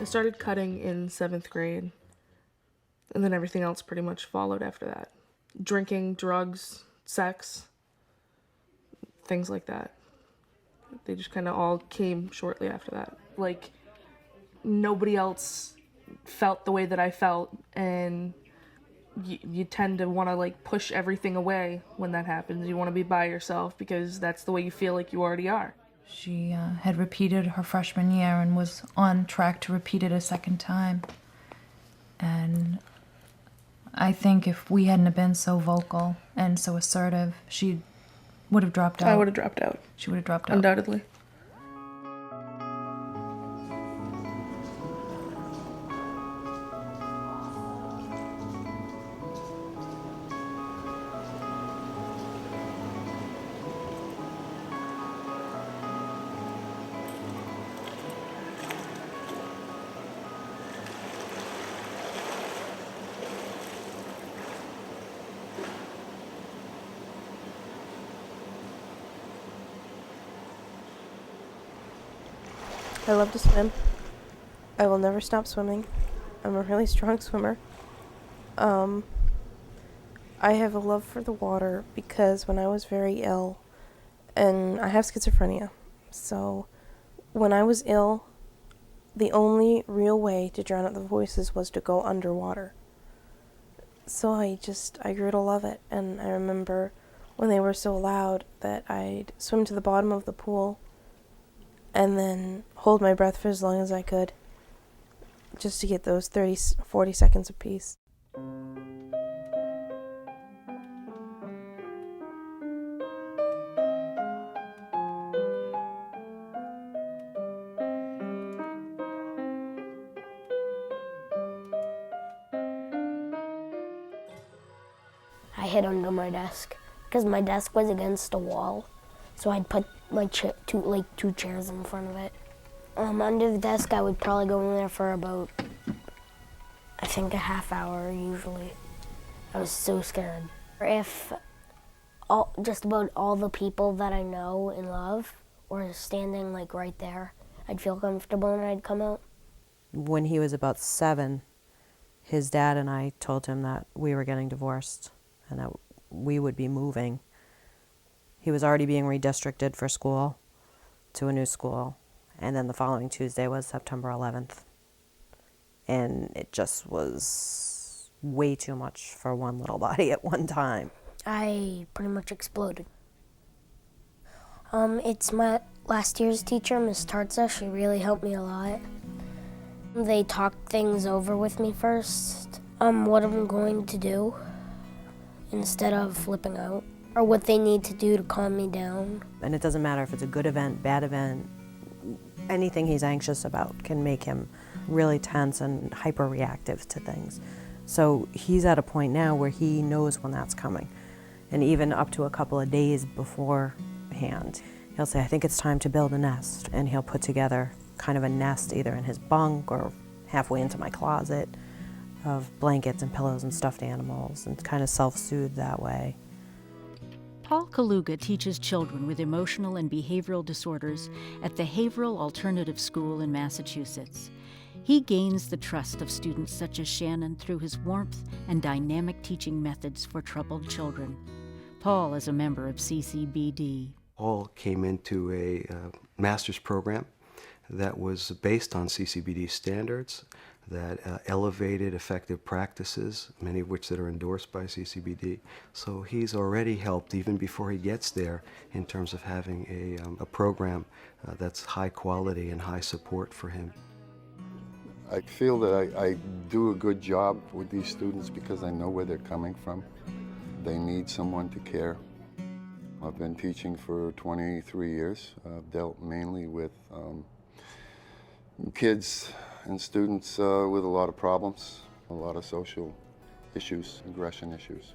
I started cutting in 7th grade, and then everything else pretty much followed after that. Drinking, drugs, sex, things like that. They just kind of all came shortly after that. Like, nobody else felt the way that I felt, and you tend to want to like push everything away when that happens. You want to be by yourself because that's the way you feel like you already are. She had repeated her freshman year and was on track to repeat it a second time. And I think if we hadn't have been so vocal and so assertive, she would have dropped out. I would have dropped out. She would have dropped out. Undoubtedly. I love to swim. I will never stop swimming. I'm a really strong swimmer. I have a love for the water because when I was very ill, and I have schizophrenia, so when I was ill, the only real way to drown out the voices was to go underwater. So I grew to love it, and I remember when they were so loud that I'd swim to the bottom of the pool and then hold my breath for as long as I could, just to get those 30, 40 seconds of peace. I hid under my desk because my desk was against a wall, so I'd put my two chairs in front of it. Under the desk, I would probably go in there for about, I think, a half hour usually. I was so scared. If just about all the people that I know and love were standing like right there, I'd feel comfortable and I'd come out. When he was about 7, his dad and I told him that we were getting divorced and that we would be moving. He was already being redistricted for school to a new school, and then the following Tuesday was September 11th. And it just was way too much for one little body at one time. I pretty much exploded. It's my last year's teacher, Miss Tartza. She really helped me a lot. They talked things over with me first, what I'm going to do instead of flipping out, or what they need to do to calm me down. And it doesn't matter if it's a good event, bad event, anything he's anxious about can make him really tense and hyper-reactive to things. So he's at a point now where he knows when that's coming. And even up to a couple of days beforehand, he'll say, I think it's time to build a nest. And he'll put together kind of a nest either in his bunk or halfway into my closet of blankets and pillows and stuffed animals, and kind of self-soothe that way. Paul Kaluga teaches children with emotional and behavioral disorders at the Haverhill Alternative School in Massachusetts. He gains the trust of students such as Shannon through his warmth and dynamic teaching methods for troubled children. Paul is a member of CCBD. Paul came into a master's program that was based on CCBD standards, that elevated effective practices, many of which that are endorsed by CCBD. So he's already helped, even before he gets there, in terms of having a program that's high quality and high support for him. I feel that I do a good job with these students because I know where they're coming from. They need someone to care. I've been teaching for 23 years. I've dealt mainly with kids and students with a lot of problems, a lot of social issues, aggression issues.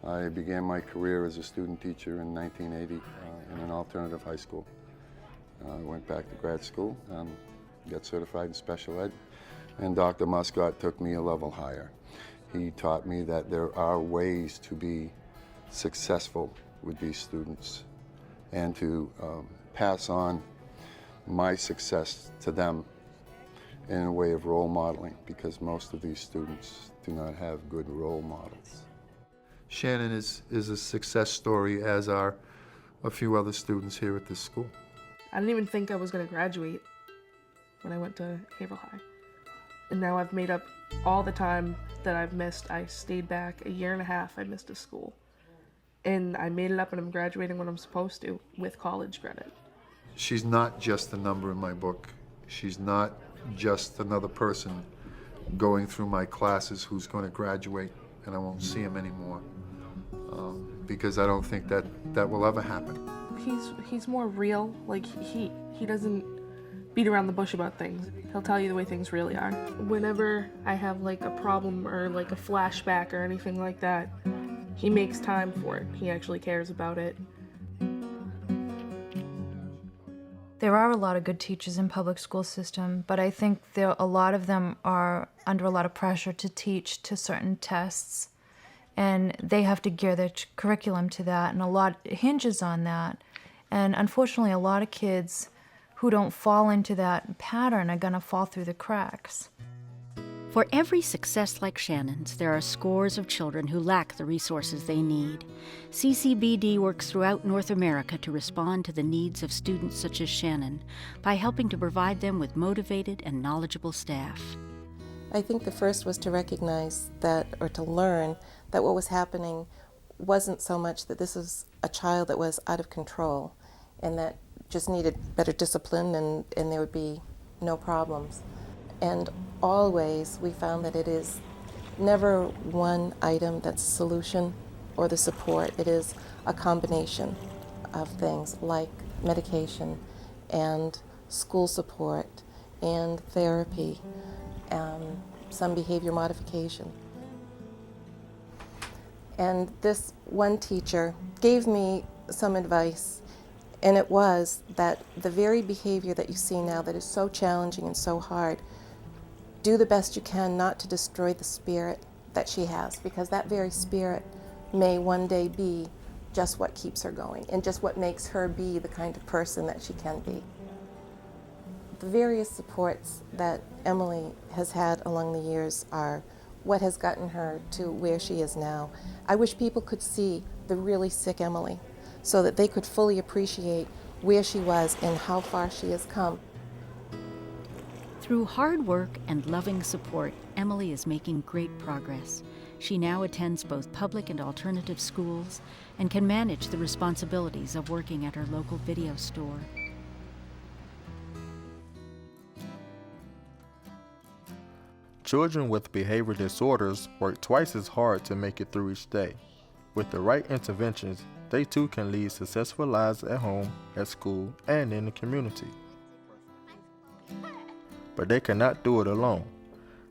I began my career as a student teacher in 1980 in an alternative high school. I went back to grad school, got certified in special ed, and Dr. Muscott took me a level higher. He taught me that there are ways to be successful with these students and to pass on my success to them in a way of role modeling, because most of these students do not have good role models. Shannon is a success story, as are a few other students here at this school. I didn't even think I was going to graduate when I went to Haverhill High. And now I've made up all the time that I've missed. I stayed back a year and a half. I missed a school. And I made it up, and I'm graduating when I'm supposed to with college credit. She's not just a number in my book. She's not just another person going through my classes who's going to graduate and I won't see him anymore. Because I don't think that will ever happen. He's more real. Like, he doesn't beat around the bush about things. He'll tell you the way things really are. Whenever I have like a problem or like a flashback or anything like that, he makes time for it. He actually cares about it. There are a lot of good teachers in public school system, but I think a lot of them are under a lot of pressure to teach to certain tests, and they have to gear their curriculum to that, and a lot hinges on that. And unfortunately, a lot of kids who don't fall into that pattern are going to fall through the cracks. For every success like Shannon's, there are scores of children who lack the resources they need. CCBD works throughout North America to respond to the needs of students such as Shannon by helping to provide them with motivated and knowledgeable staff. I think the first was to recognize that, or to learn that what was happening wasn't so much that this was a child that was out of control and that just needed better discipline and there would be no problems. And always we found that it is never one item that's a solution or the support. It is a combination of things like medication and school support and therapy and some behavior modification. And this one teacher gave me some advice, and it was that the very behavior that you see now that is so challenging and so hard, do the best you can not to destroy the spirit that she has, because that very spirit may one day be just what keeps her going and just what makes her be the kind of person that she can be. The various supports that Emily has had along the years are what has gotten her to where she is now. I wish people could see the really sick Emily so that they could fully appreciate where she was and how far she has come. Through hard work and loving support, Emily is making great progress. She now attends both public and alternative schools and can manage the responsibilities of working at her local video store. Children with behavior disorders work twice as hard to make it through each day. With the right interventions, they too can lead successful lives at home, at school, and in the community. But they cannot do it alone.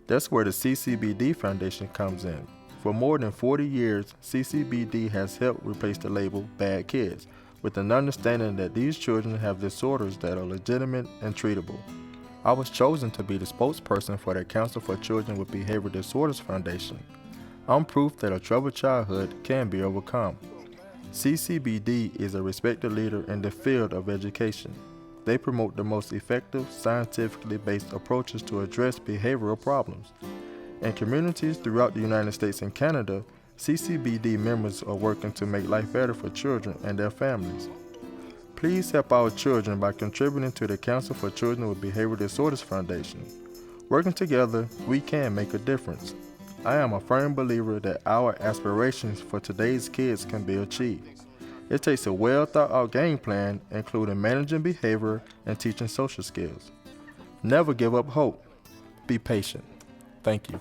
That's where the CCBD Foundation comes in. For more than 40 years, CCBD has helped replace the label bad kids with an understanding that these children have disorders that are legitimate and treatable. I was chosen to be the spokesperson for the Council for Children with Behavior Disorders Foundation. I'm proof that a troubled childhood can be overcome. CCBD is a respected leader in the field of education. They promote the most effective, scientifically based approaches to address behavioral problems. In communities throughout the United States and Canada, CCBD members are working to make life better for children and their families. Please help our children by contributing to the Council for Children with Behavior Disorders Foundation. Working together, we can make a difference. I am a firm believer that our aspirations for today's kids can be achieved. It takes a well-thought-out game plan, including managing behavior and teaching social skills. Never give up hope. Be patient. Thank you.